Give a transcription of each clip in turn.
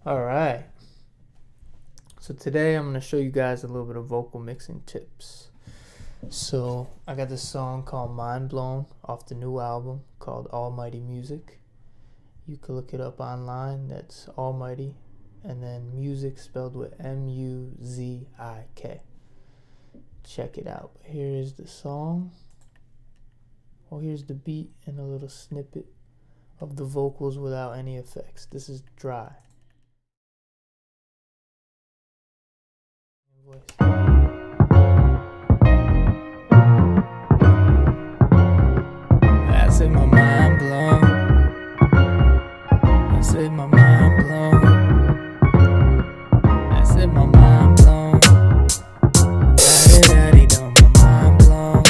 Alright, so today I'm going to show you guys a little bit of vocal mixing tips. So I got this song called Mind Blown off the new album called Almighty Music. You can look it up online, that's Almighty, and then music spelled with M-U-Z-I-K. Check it out. Here is the song. Well, here's the beat and a little snippet of the vocals without any effects. This is dry. I said my mind blown. I said my mind blown. I said my mind blown. La-di-da-di dum, my mind blown.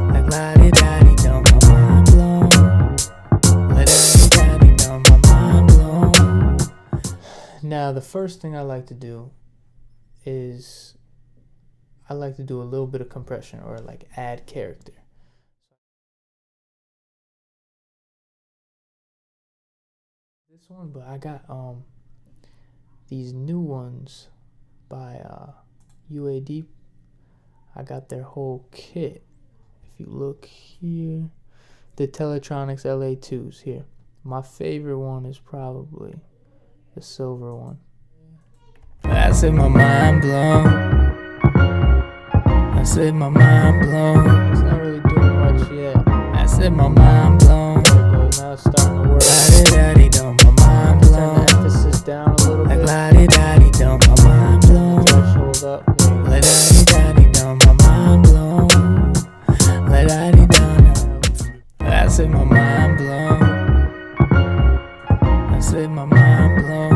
Like la-di-da-di dum, my mind blown. La-di-da-di dum, my mind blown. Now the first thing I like to do is I like to do a little bit of compression or like add character. This one, but I got these new ones by UAD. I got their whole kit. If you look here, the Teletronics LA2s here. My favorite one is probably the silver one. I said my mind blown. I said my mind blown. It's not really doing much yet. I said my mind blown. There it goes. Now it's starting to work. La-di-da-di-dum, my mind blown. Turn the emphasis down a little bit. Like la-di-da-di-dum, my mind blown. Threshold up. La-di-da-di-dum, my mind blown. La-di-da-di-dum. I said my mind blown. I said my mind blown.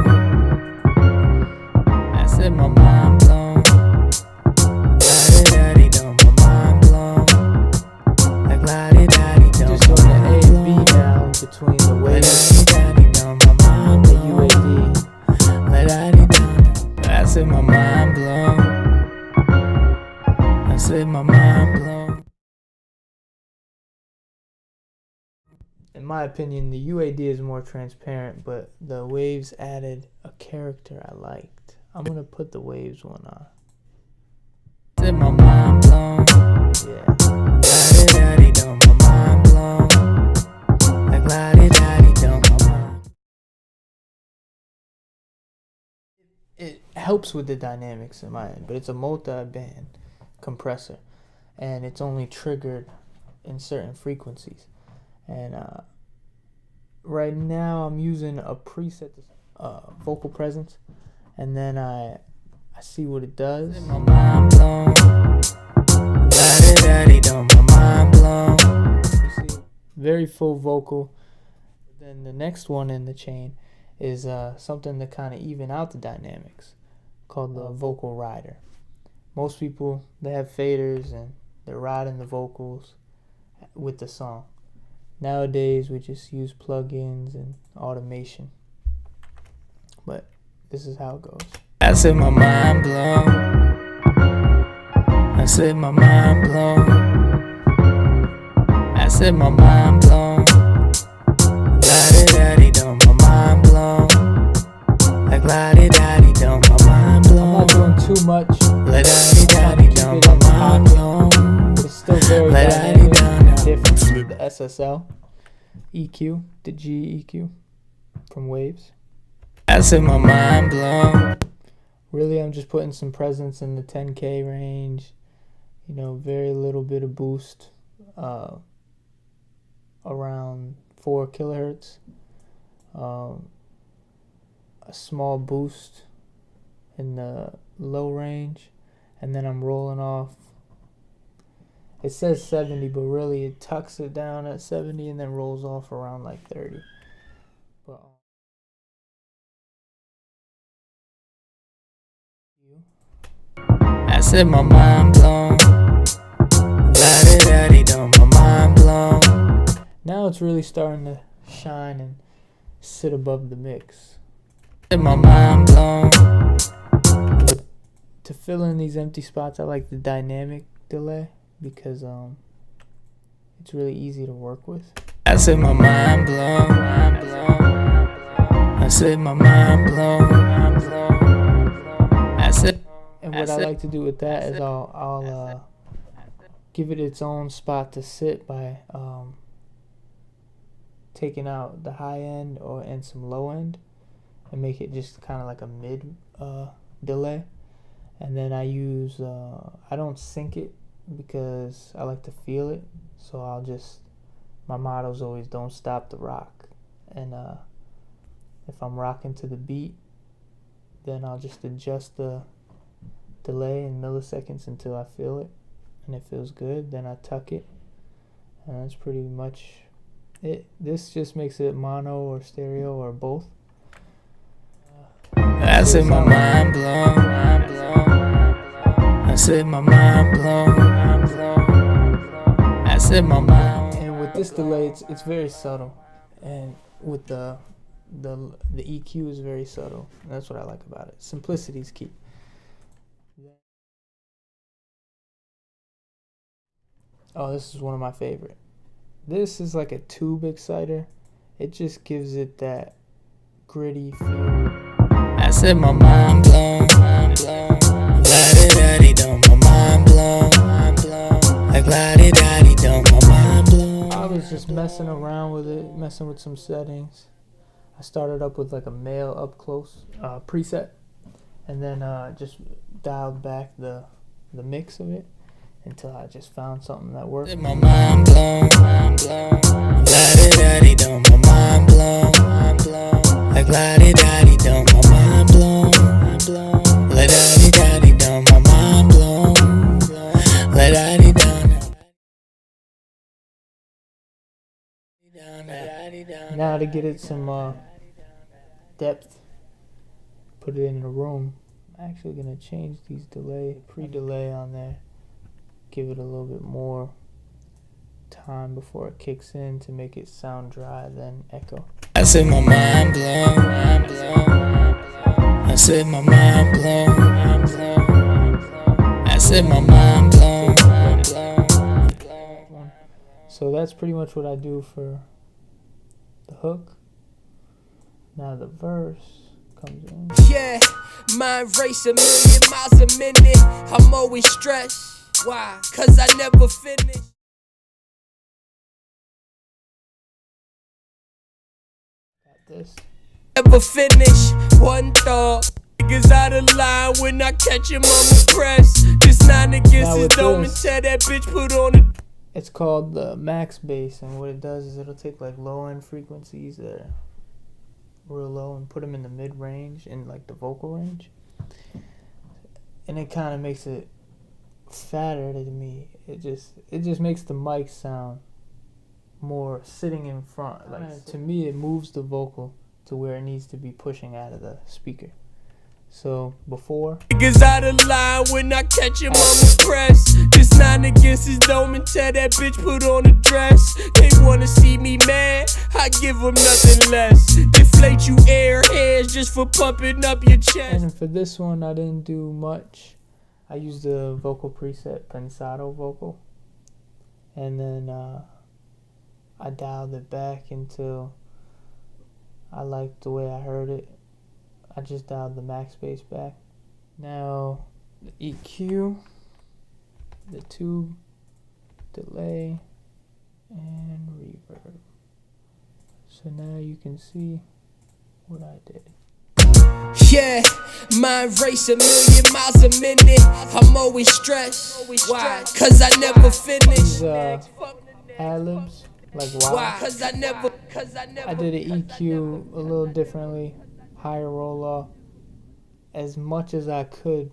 I said my mind blown. La-di-da-di-dum, my mind blown. Like la-di-da-di-dum. Just on the A and B now between the waves. La-di-da-di-dum, my mind blown. The UAD. La-di-da-di-dum. I said my mind blown. I said my mind blown. In my opinion, the UAD is more transparent, but the waves added a character I liked. I'm gonna put the waves one on. Said my mind blown. Yeah. La-di-da-di-dum, my mind blown. Like la-di-da-di-dum, my mind. It helps with the dynamics in my end, but it's a multi-band compressor, and it's only triggered in certain frequencies. And right now I'm using a preset vocal presence, and then I see what it does. My mind blown. La-di-da-di-dum, my mind blown. You see, very full vocal. Then the next one in the chain is something to kind of even out the dynamics, called the vocal rider. Most people, they have faders and they're riding the vocals with the song. Nowadays we just use plugins and automation, but this is how it goes. I said my mind blown. I said my mind blown. I said my mind blown. La-di-da-di-dum, my mind blown. Like la-di-da-di-dum, my mind blown. I'm not doing too much. La-di-da-di-dum, my mind blown. But it's still very dynamic, different from the SSL EQ, the G EQ from Waves. I said my mind blown. Really, I'm just putting some presence in the 10K range. You know, very little bit of boost, around 4 kilohertz. A small boost in the low range, and then I'm rolling off. It says 70, but really it tucks it down at 70 and then rolls off around like 30. But I said my mind blown. La-di-da-di-dum, my mind blown. Now it's really starting to shine and sit above the mix. I said my mind blown. But to fill in these empty spots, I like the dynamic delay, because it's really easy to work with. I said my mind blown. said my mind blown. I said, and what I like to do with that is I'll give it its own spot to sit by taking out the high end and some low end and make it just kind of like a mid delay. And then I use I don't sync it because I like to feel it, so my motto is always don't stop the rock. And if I'm rocking to the beat, then I'll just adjust the delay in milliseconds until I feel it, and it feels good, then I tuck it, and that's pretty much it. This just makes it mono or stereo or both. I said my mind blown. I said my mind blown. I said my mind. And with this delay, it's very subtle, and with the EQ is very subtle. And that's what I like about it. Simplicity is key. Oh, this is one of my favorite. This is like a tube exciter. It just gives it that gritty feel. I said my mind blown. La-di-da-di-dum, my mind blown. Like la-di-da-di-dum, my mind blown. I was just messing around with it, messing with some settings. I started up with like a male up close preset, and then just dialed back the mix of it until I just found something that worked. My mind blown, la-di-da-di-dum, my mind blown, like la-di-da-di-dum, my mind blown, la-di-da-di-dum, my mind blown, la-di-da-di-dum. Now to get it some depth, put it in the room. I'm actually gonna change these pre-delay on there. Give it a little bit more time before it kicks in to make it sound dry, then echo. I said my mind blown. I said my mind blown. I said my mind blown. So that's pretty much what I do for the hook. Now the verse comes in. Yeah, mind race 1,000,000 miles a minute. I'm always stressed. Why? Cause I never finish. Got this. Never finish. One thought. Niggas out of line when I catch him on the press. Just 9 against his dome and tell that bitch put on the. It's called the max bass, and what it does is it'll take like low end frequencies that are real low and put them in the mid range in like the vocal range, and it kind of makes it fatter to me. It just makes the mic sound more sitting in front. Like to me, it moves the vocal to where it needs to be pushing out of the speaker. So before niggas out of line when I catch him on the press. Just 9 against his dome and tell that bitch put on a dress. They wanna see me mad, I give them nothing less. Deflate you airheads just for pumping up your chest. And for this one, I didn't do much. I used the vocal preset, Pensado vocal, and then I dialed it back until I liked the way I heard it. I just dialed the max bass back. Now the EQ, the tube, delay, and reverb. So now you can see what I did. Yeah, mind race 1,000,000 miles a minute. I'm always stressed. Why? Cause I never finish. These ad-libs, like wow. Cause I never. I did an EQ a little differently, higher roll off, as much as I could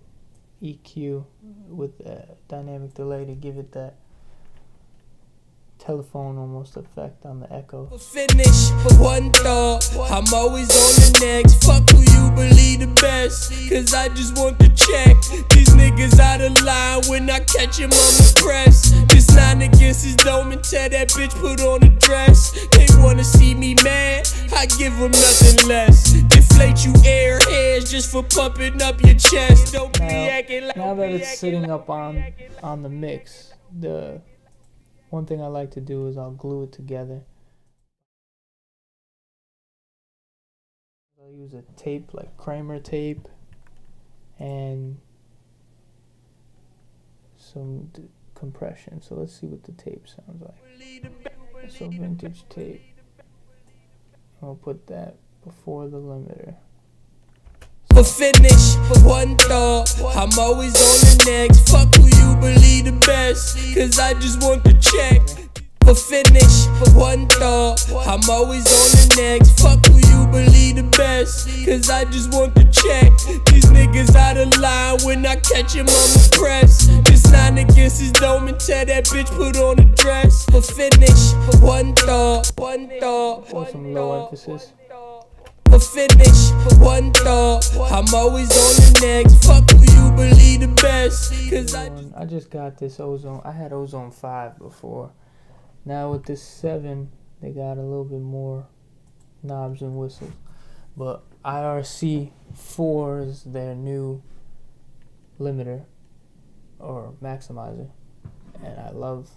EQ with a dynamic delay to give it that telephone almost effect on the echo. Finish one thought, I'm always on the next. Fuck who you believe the best, cause I just want to check. These niggas out of line when I catch him on the press. Just 9 against his dome and tell that bitch put on a dress. They wanna see me mad, I give them nothing less. Deflate you airheads just for pumping up your chest. Don't be acting like. Now that it's sitting up on the mix, the one thing I like to do is I'll glue it together. I'll use a tape like Kramer tape and some compression. So let's see what the tape sounds like. So vintage tape. I'll put that before the limiter. For finish, one thought, I'm always on the next. Fuck who you believe the best, cause I just want the check. For finish, one thought, I'm always on the next. Fuck who you believe the best, cause I just want the check. These niggas out of line when I catch him on the press. This 9 against his dome and tell that bitch put on a dress. For finish, one thought, Or some low emphasis. For finish, one thought, I'm always on the next. Fuck who you believe the best, cause I just got this Ozone. I had Ozone 5 before. Now with this 7, they got a little bit more knobs and whistles. But IRC 4 is their new limiter or maximizer, and I love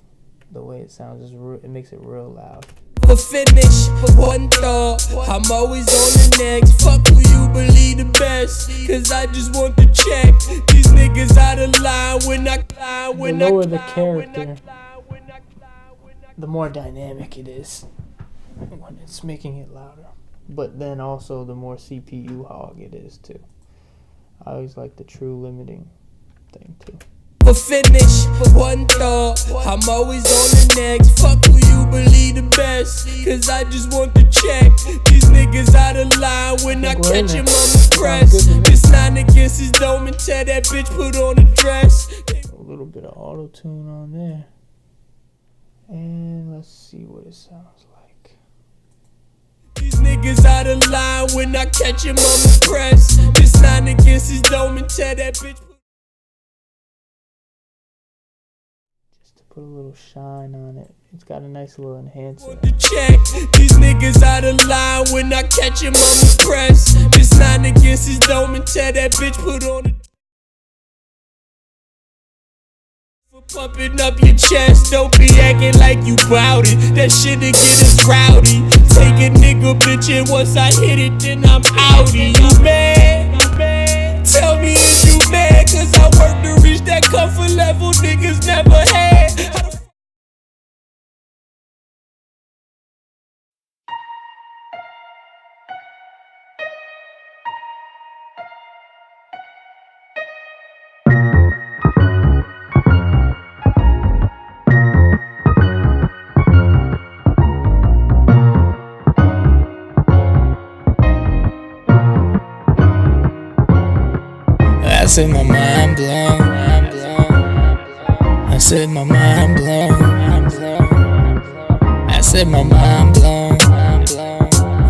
the way it sounds. It makes it real loud. For finish, one thought, I'm always on the next. Fuck who you believe the best, cause I just want the check. These niggas out of line when The lower the character, the more dynamic it is when it's making it louder. But then also the more CPU hog it is too. I always like the true limiting thing too. For finish, one thought, I'm always on the next. Fuck who you believe the best, cause I just want the check. These niggas out of line when I catch him on the press. This 9 against his dome and tell that bitch put on a dress. A little bit of auto tune on there. And let's see what it sounds like. These niggas out of line when I catch him on the press. This 9 against his dome and tell that bitch. Just to put a little shine on it. It's got a nice little enhancer. The check. These niggas out of line when I catch him on the press. This 9 against his dome and tell that bitch put on a. Pumping up your chest, don't be acting like you bout it. That shit'll get us rowdy. Take a nigga bitch and once I hit it, then I'm outie. You mad? Tell me is you mad? Cause I work to reach that comfort level niggas never had. I said my mind blown. I said my mind blown. I said my mind blown.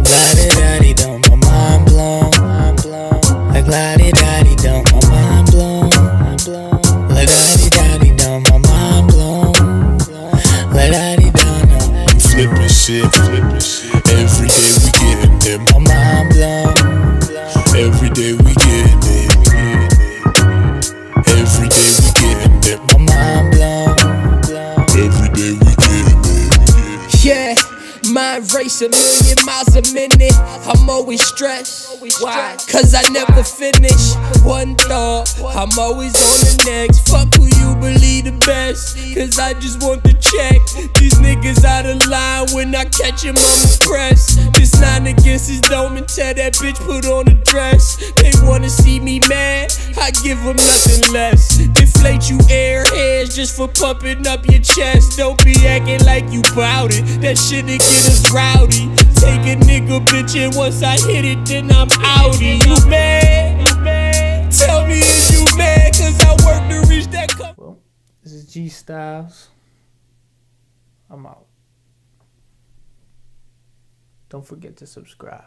La-di-da-di-dum, my mind blown. Like la-di-da-di-dum, my mind blown. Like la-di-da-di-dum, my mind blown. Like la-di-da-dum. We flippin' shit. Every day we gettin' them. My mind blown. Every day we gettin' it. Every day we gettin' them. My mind blown. Every day we gettin' it. Yeah, mind race 1,000,000 miles a minute. I'm always stressed. Why? Cause I never finish. One thought, I'm always on the next. Fuck who you believe the best, cause I just want the check. These niggas out of line when I catch him on the press. This 9 against his dome and tell that bitch put on a dress. They wanna see me mad, I give them nothing less. Deflate you airheads just for pumping up your chest. Don't be acting like you bout it, that shit'll get us rowdy. Take a nigga bitch and once I hit it, then I'm outie. You mad? Tell me is you mad? Cause I work to reach that cup. Well, this is G-Stylez. I'm out. Don't forget to subscribe.